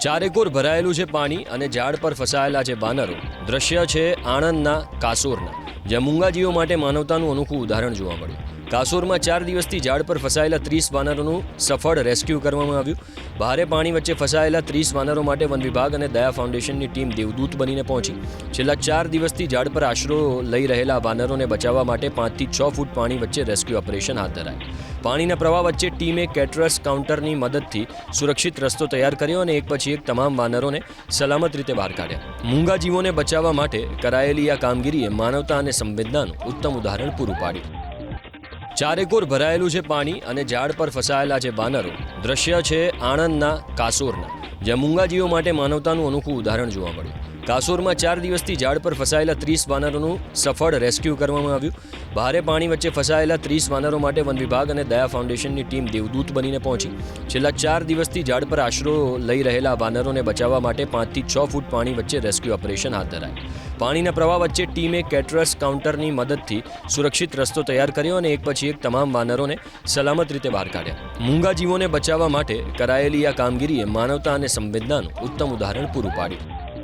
ચારેકોર ભરાયેલું છે પાણી અને ઝાડ પર ફસાયેલા છે બાનરો. દ્રશ્ય છે આણંદના કાસોરના, જ્યાં મૂંગાજીવો માટે માનવતાનું અનોખું ઉદાહરણ જોવા મળ્યું. કાસોરમાં 4 દિવસથી ઝાડ પર ફસાયેલા 30 વાનરોનું સફળ રેસ્ક્યુ કરવામાં આવ્યું. ભારે પાણી વચ્ચે ફસાયેલા 30 વાનરો માટે વન વિભાગ અને દયા ફાઉન્ડેશનની ટીમ દેવદૂત બનીને પહોંચી. છેલ્લા 4 દિવસથી ઝાડ પર આશરો લઈ રહેલા વાનરોને બચાવવા માટે 5 થી 6 ફૂટ પાણી વચ્ચે રેસ્ક્યુ ઓપરેશન હાથ ધરાયું. પાણીના પ્રવાહ વચ્ચે ટીમે કેટરસ કાઉન્ટરની મદદથી સુરક્ષિત રસ્તો તૈયાર કર્યો અને એક પછી એક તમામ વાનરોને સલામત રીતે બહાર કાઢ્યા. મૂંગાજીવોને બચાવવા માટે કરાયેલી આ કામગીરીએ માનવતા અને સંવેદનાનું ઉત્તમ ઉદાહરણ પૂરું પાડ્યું. ચારેકોર ભરાયેલું છે પાણી અને ઝાડ પર ફસાયેલા છે બાનરો. દ્રશ્ય છે આણંદના કાસોરના, જ્યાં મૂંગાજીવો માટે માનવતાનું અનોખું ઉદાહરણ જોવા મળ્યું. કાસોરમાં 4 દિવસથી ઝાડ પર ફસાયેલા 30 વાનરોનું સફળ રેસ્ક્યુ કરવામાં આવ્યું. ભારે પાણી વચ્ચે ફસાયેલા 30 વાનરો માટે વન વિભાગ અને દયા ફાઉન્ડેશનની ટીમ દેવદૂત બનીને પહોંચી. છેલ્લા 4 દિવસથી ઝાડ પર આશરો લઈ રહેલા વાનરોને બચાવવા માટે 5 થી 6 ફૂટ પાણી વચ્ચે રેસ્ક્યુ ઓપરેશન હાથ ધરાયું. પાણીના પ્રવાહ વચ્ચે ટીમે કેટરસ કાઉન્ટરની મદદથી સુરક્ષિત રસ્તો તૈયાર કર્યો અને એક પછી એક તમામ વાનરોને સલામત રીતે બહાર કાઢ્યા. મૂંગાજીવોને બચાવવા માટે કરાયેલી આ કામગીરીએ માનવતા અને સંવેદનાનું ઉત્તમ ઉદાહરણ પૂરું પાડ્યું.